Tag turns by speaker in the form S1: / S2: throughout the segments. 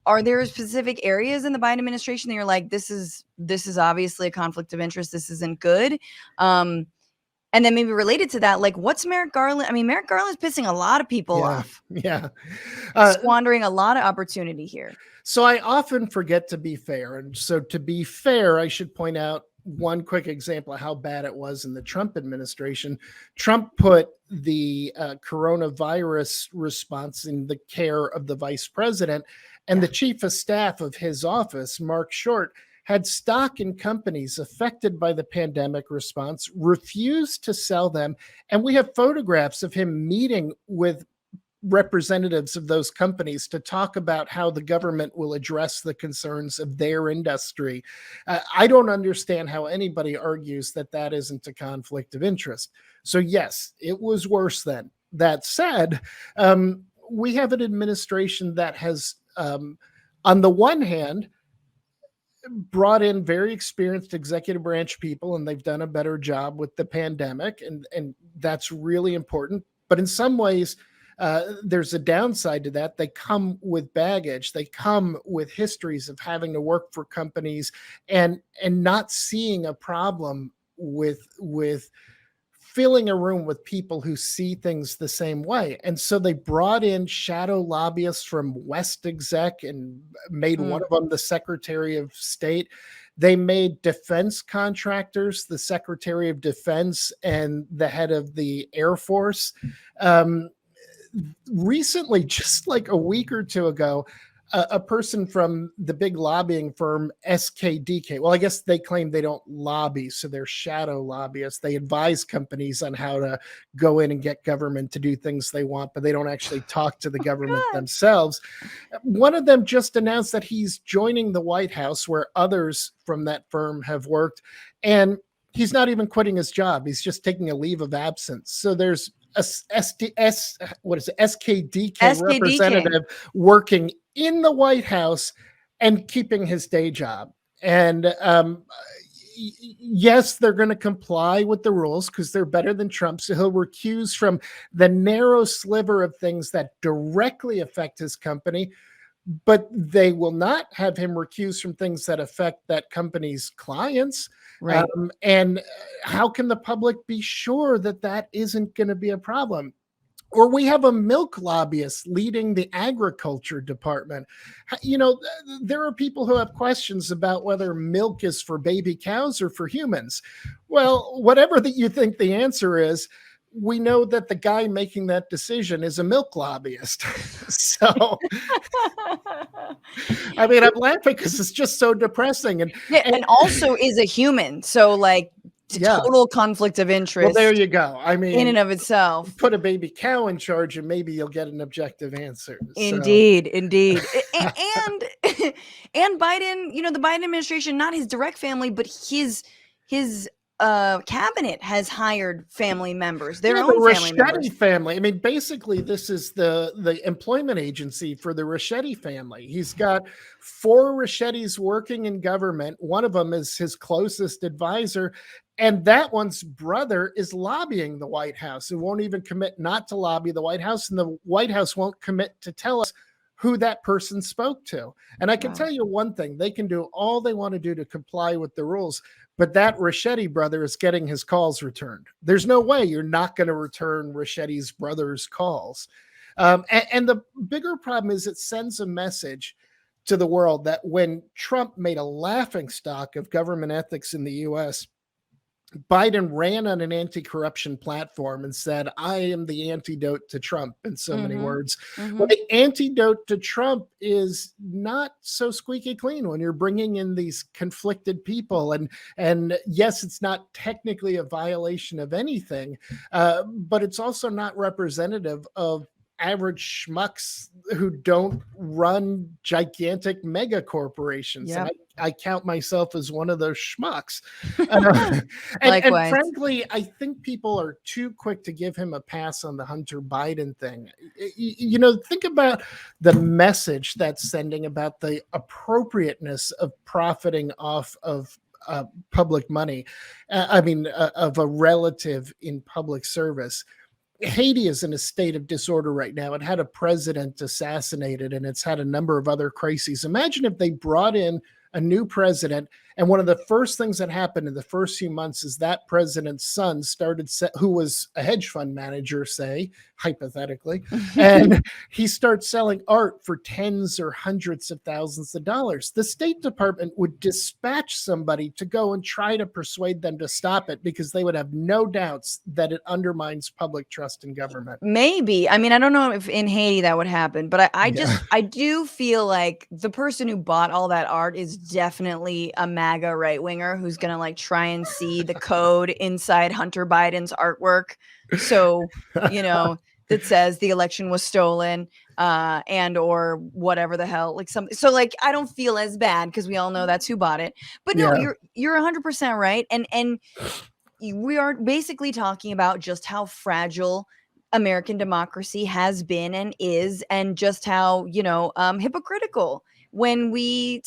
S1: are there specific areas in the Biden administration that you're like, this is obviously a conflict of interest, this isn't good? And then maybe related to that, like, what's Merrick Garland? I mean, Merrick Garland's pissing a lot of people off.
S2: Yeah.
S1: Squandering a lot of opportunity here.
S2: So I often forget to be fair. And so to be fair, I should point out one quick example of how bad it was in the Trump administration. Trump put the coronavirus response in the care of the vice president, and the chief of staff of his office, Mark Short, had stock in companies affected by the pandemic response, refused to sell them. And we have photographs of him meeting with representatives of those companies to talk about how the government will address the concerns of their industry. I don't understand how anybody argues that that isn't a conflict of interest. So yes, it was worse then. That said, we have an administration that has, on the one hand, brought in very experienced executive branch people, and they've done a better job with the pandemic, and that's really important. But in some ways, there's a downside to that. They come with baggage. They come with histories of having to work for companies and not seeing a problem with filling a room with people who see things the same way. And so they brought in shadow lobbyists from West Exec and made one of them the Secretary of State. They made defense contractors the Secretary of Defense and the head of the Air Force. Recently, just like a week or two ago, a person from the big lobbying firm SKDK, well, I guess they claim they don't lobby, so they're shadow lobbyists. They advise companies on how to go in and get government to do things they want, but they don't actually talk to the government themselves. One of them just announced that he's joining the White House, where others from that firm have worked, and he's not even quitting his job. He's just taking a leave of absence. So there's a SKDK representative working in the White House and keeping his day job. And yes, they're going to comply with the rules because they're better than Trump. So he'll recuse from the narrow sliver of things that directly affect his company, but they will not have him recuse from things that affect that company's clients. Right. And how can the public be sure that that isn't going to be a problem? Or we have a milk lobbyist leading the agriculture department. You know, there are people who have questions about whether milk is for baby cows or for humans. Well, whatever that you think the answer is, we know that the guy making that decision is a milk lobbyist. So, I mean, I'm laughing because it's just so depressing.
S1: And also is a human. So, like, total conflict of interest.
S2: Well, there you go. I mean,
S1: in and of itself,
S2: put a baby cow in charge and maybe you'll get an objective answer.
S1: Indeed. And Biden, you know, the Biden administration, not his direct family, but his cabinet has hired family members, their own family members.
S2: Family. I mean, basically, this is the employment agency for the Ricchetti family. He's got 4 Ricchettis working in government. One of them is his closest advisor, and that one's brother is lobbying the White House and won't even commit not to lobby the White House, and the White House won't commit to tell us who that person spoke to. And I can tell you one thing, they can do all they want to do to comply with the rules, but that Ricchetti brother is getting his calls returned. There's no way you're not going to return Ricchetti's brother's calls. And the bigger problem is it sends a message to the world that when Trump made a laughingstock of government ethics in the US, Biden ran on an anti-corruption platform and said, I am the antidote to Trump, in so many words. Well, the antidote to Trump is not so squeaky clean when you're bringing in these conflicted people. And yes, it's not technically a violation of anything, but it's also not representative of average schmucks who don't run gigantic mega corporations. Yep. And I count myself as one of those schmucks. And frankly, I think people are too quick to give him a pass on the Hunter Biden thing. You know, think about the message that's sending about the appropriateness of profiting off of public money. Of a relative in public service. Haiti is in a state of disorder right now. It had a president assassinated, and it's had a number of other crises. Imagine if they brought in a new president, and one of the first things that happened in the first few months is that president's son started, who was a hedge fund manager, say, hypothetically, and he starts selling art for tens or hundreds of thousands of dollars. The State Department would dispatch somebody to go and try to persuade them to stop it, because they would have no doubts that it undermines public trust in government.
S1: Maybe. I mean, I don't know if in Haiti that would happen, but I
S2: Yeah.
S1: I do feel like the person who bought all that art is definitely a MAGA right winger who's gonna like try and see the code inside Hunter Biden's artwork. So, you know, that says the election was stolen, and or whatever the hell, like something. So like I don't feel as bad because we all know that's who bought it. But no,
S2: Yeah.
S1: you're 100% right. And we are basically talking about just how fragile American democracy has been and is, and just how, hypocritical when we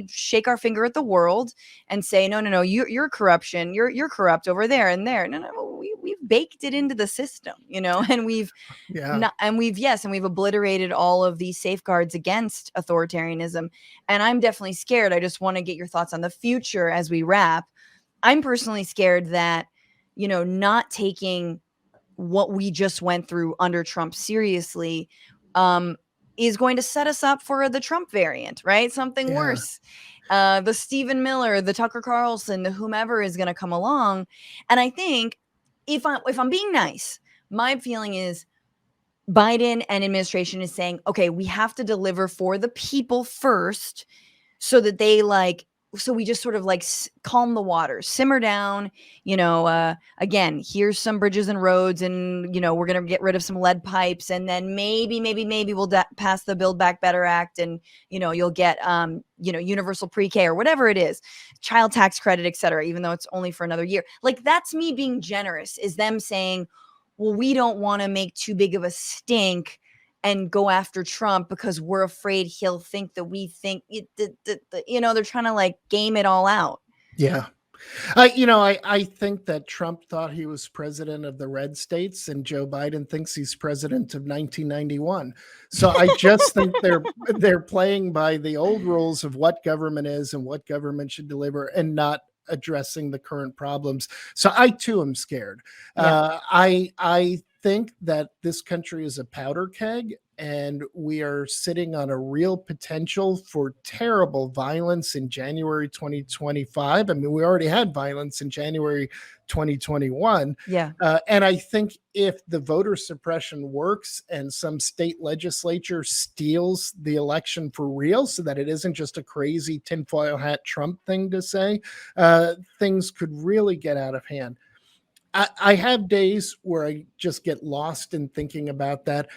S1: shake our finger at the world and say, no, you're corruption, you're corrupt over there and there. No, we've baked it into the system, and we've
S2: Yeah.
S1: not, and we've obliterated all of these safeguards against authoritarianism. And I'm definitely scared. I just want to get your thoughts on the future as we wrap. I'm personally scared that, not taking what we just went through under Trump seriously, is going to set us up for the Trump variant, right? Something
S2: Yeah.
S1: worse. The Stephen Miller, the Tucker Carlson, the whomever is going to come along. And I think if I'm being nice, my feeling is Biden and administration is saying, okay, we have to deliver for the people first, so that they so we just sort of calm the waters, simmer down, again, here's some bridges and roads, and, we're going to get rid of some lead pipes. And then maybe we'll pass the Build Back Better Act, and, you'll get, universal pre-K or whatever it is, child tax credit, et cetera, even though it's only for another year. Like, that's me being generous, is them saying, well, we don't want to make too big of a stink and go after Trump because we're afraid he'll think that we think they're trying to game it all out.
S2: Yeah. I think that Trump thought he was president of the red states, and Joe Biden thinks he's president of 1991. So I just think they're playing by the old rules of what government is and what government should deliver, and not addressing the current problems. So I too am scared.
S1: Yeah.
S2: I think that this country is a powder keg, and we are sitting on a real potential for terrible violence in January 2025. I mean, we already had violence in January 2021.
S1: Yeah.
S2: And I think if the voter suppression works and some state legislature steals the election for real, so that it isn't just a crazy tinfoil hat Trump thing to say, things could really get out of hand. I have days where I just get lost in thinking about that.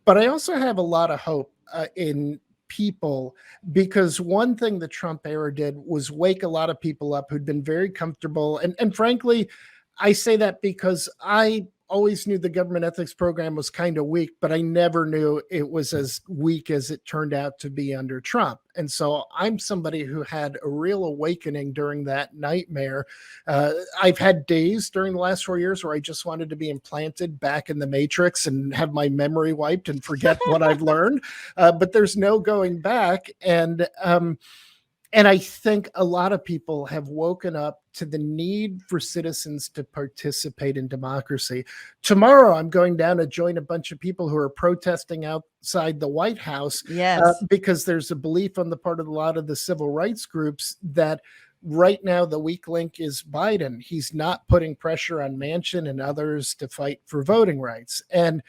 S2: But I also have a lot of hope in people, because one thing the Trump era did was wake a lot of people up who'd been very comfortable. And frankly, I say that because I always knew the government ethics program was kind of weak, but I never knew it was as weak as it turned out to be under Trump. And so I'm somebody who had a real awakening during that nightmare. I've had days during the last 4 years where I just wanted to be implanted back in the matrix and have my memory wiped and forget what I've learned. But there's no going back. And I think a lot of people have woken up to the need for citizens to participate in democracy. Tomorrow, I'm going down to join a bunch of people who are protesting outside the White House.
S1: Yes.
S2: Because there's a belief on the part of a lot of the civil rights groups that right now the weak link is Biden. He's not putting pressure on Manchin and others to fight for voting rights. And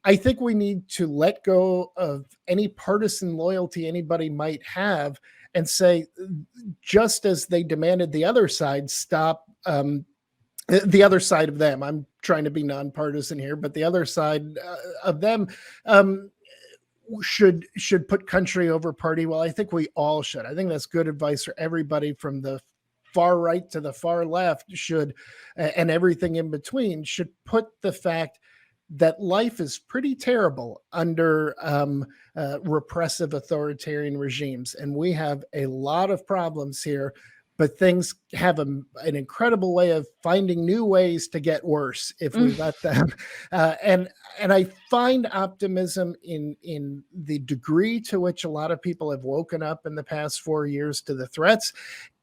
S2: I think we need to let go of any partisan loyalty anybody might have, and say, just as they demanded the other side stop, the other side of them, I'm trying to be nonpartisan here, but the other side of them should put country over party. Well, I think we all should. I think that's good advice for everybody from the far right to the far left, and everything in between, should put the fact that life is pretty terrible under repressive authoritarian regimes. And we have a lot of problems here, but things have an incredible way of finding new ways to get worse if we let them. And I find optimism in the degree to which a lot of people have woken up in the past 4 years to the threats,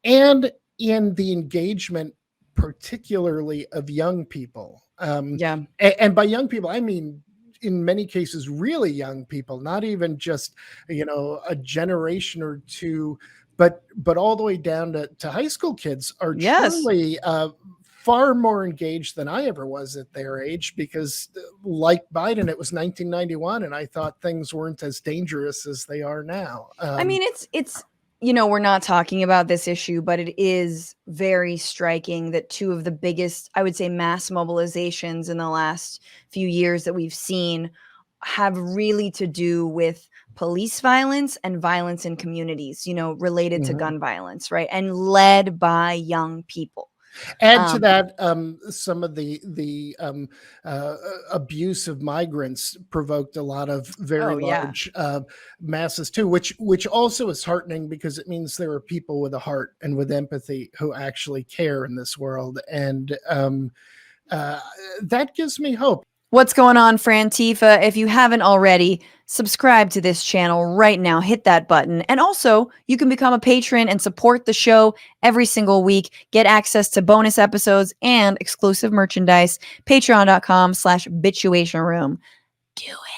S2: and in the engagement, particularly of young people.
S1: Yeah.
S2: And by young people, I mean, in many cases, really young people, not even just, a generation or two, but all the way down to high school kids are
S1: Yes.
S2: truly far more engaged than I ever was at their age, because like Biden, it was 1991, and I thought things weren't as dangerous as they are now.
S1: I mean, it's we're not talking about this issue, but it is very striking that two of the biggest, I would say, mass mobilizations in the last few years that we've seen have really to do with police violence and violence in communities, related to
S2: Mhm.
S1: gun violence, right? And led by young people.
S2: Add to
S1: Um,
S2: that some of the abuse of migrants provoked a lot of very
S1: oh yeah.
S2: large masses too, which also is heartening, because it means there are people with a heart and with empathy who actually care in this world, and uh, that gives me hope.
S1: What's going on, Frantifa? If you haven't already, subscribe to this channel right now. Hit that button. And also, you can become a patron and support the show every single week. Get access to bonus episodes and exclusive merchandise. Patreon.com/bitchuation room. Do it.